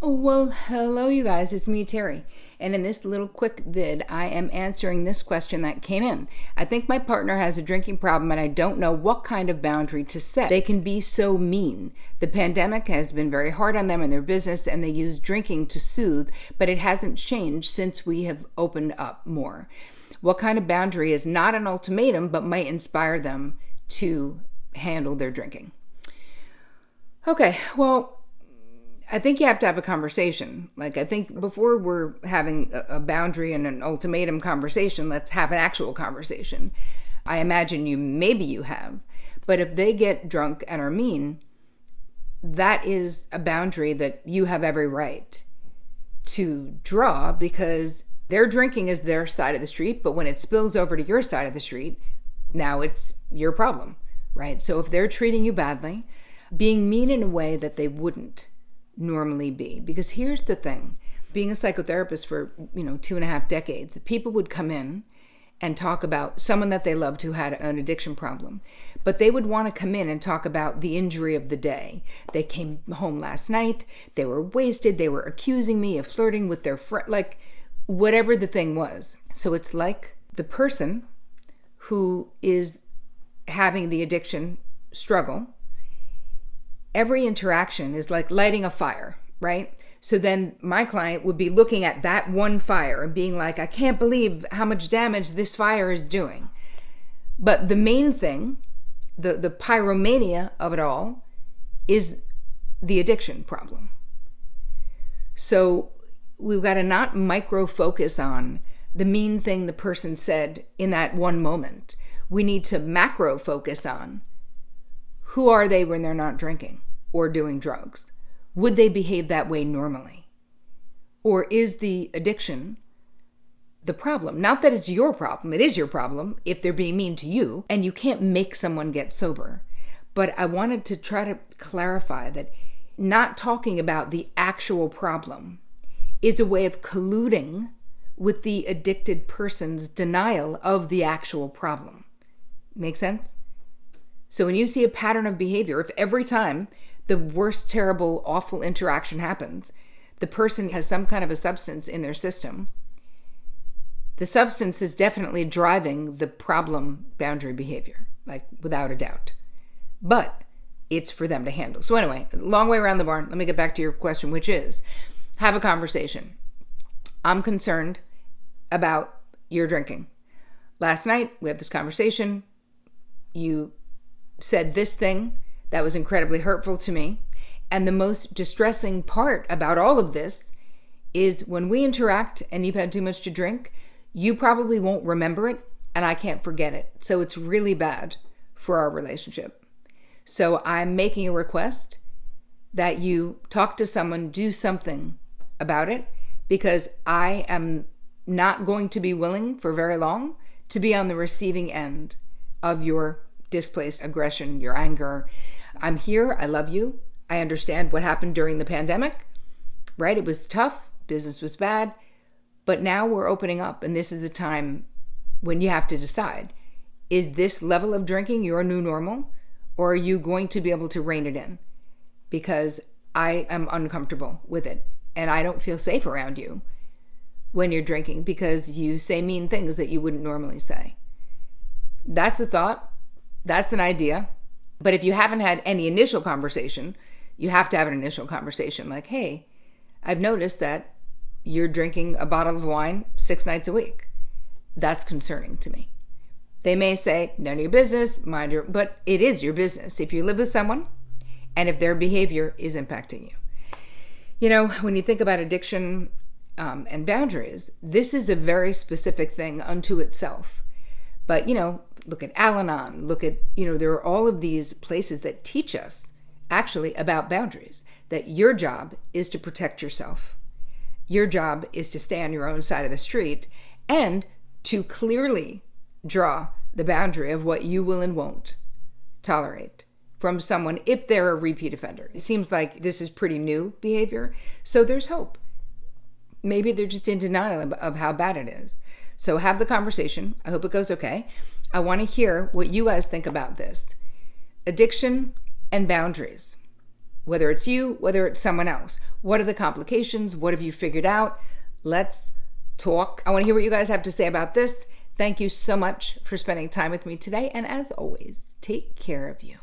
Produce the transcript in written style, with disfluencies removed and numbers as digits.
Well, hello you guys, it's me, Terry. And in this little quick vid, I am answering this question that came in. I think my partner has a drinking problem and I don't know what kind of boundary to set. They can be so mean. The pandemic has been very hard on them and their business, and they use drinking to soothe, but it hasn't changed since we have opened up more. What kind of boundary is not an ultimatum, but might inspire them to handle their drinking? Okay, well, I think you have to have a conversation. I think before we're having a boundary and an ultimatum conversation, let's have an actual conversation. I imagine maybe you have. But if they get drunk and are mean, that is a boundary that you have every right to draw, because their drinking is their side of the street, but when it spills over to your side of the street, now it's your problem, right? So if they're treating you badly, being mean in a way that they wouldn't normally be. Because here's the thing, being a psychotherapist for 2.5 decades, the people would come in and talk about someone that they loved who had an addiction problem, but they would want to come in and talk about the injury of the day. They came home last night, they were wasted, they were accusing me of flirting with their friend, like whatever the thing was. So it's like the person who is having the addiction struggle, every interaction is like lighting a fire, right? So then my client would be looking at that one fire and being like, I can't believe how much damage this fire is doing. But the main thing, the pyromania of it all, is the addiction problem. So we've got to not micro focus on the mean thing the person said in that one moment. We need to macro focus on who are they when they're not drinking or doing drugs? Would they behave that way normally? Or is the addiction the problem? Not that it's your problem. It is your problem if they're being mean to you, and you can't make someone get sober. But I wanted to try to clarify that not talking about the actual problem is a way of colluding with the addicted person's denial of the actual problem. Make sense? So when you see a pattern of behavior, if every time the worst, terrible, awful interaction happens, the person has some kind of a substance in their system, the substance is definitely driving the problem boundary behavior, like without a doubt. But it's for them to handle. So anyway, long way around the barn. Let me get back to your question, which is, have a conversation. I'm concerned about your drinking. Last night, we had this conversation. You said this thing that was incredibly hurtful to me. And the most distressing part about all of this is when we interact and you've had too much to drink, you probably won't remember it and I can't forget it. So it's really bad for our relationship. So I'm making a request that you talk to someone, do something about it, because I am not going to be willing for very long to be on the receiving end of your displaced aggression, your anger. I'm here. I love you. I understand what happened during the pandemic, right? It was tough. Business was bad. But now we're opening up, and this is a time when you have to decide, is this level of drinking your new normal, or are you going to be able to rein it in? Because I am uncomfortable with it, and I don't feel safe around you when you're drinking because you say mean things that you wouldn't normally say. That's a thought. That's an idea. But if you haven't had any initial conversation, you have to have an initial conversation like, hey, I've noticed that you're drinking a bottle of wine 6 nights a week. That's concerning to me. They may say, none of your business, but it is your business if you live with someone and if their behavior is impacting you. You know, when you think about addiction and boundaries, this is a very specific thing unto itself. But, look at Al-Anon, there are all of these places that teach us actually about boundaries, that your job is to protect yourself. Your job is to stay on your own side of the street and to clearly draw the boundary of what you will and won't tolerate from someone if they're a repeat offender. It seems like this is pretty new behavior, so there's hope. Maybe they're just in denial of how bad it is. So have the conversation. I hope it goes okay. I want to hear what you guys think about this. Addiction and boundaries. whether it's you, whether it's someone else. What are the complications? What have you figured out? Let's talk. I want to hear what you guys have to say about this. Thank you so much for spending time with me today. And as always, take care of you.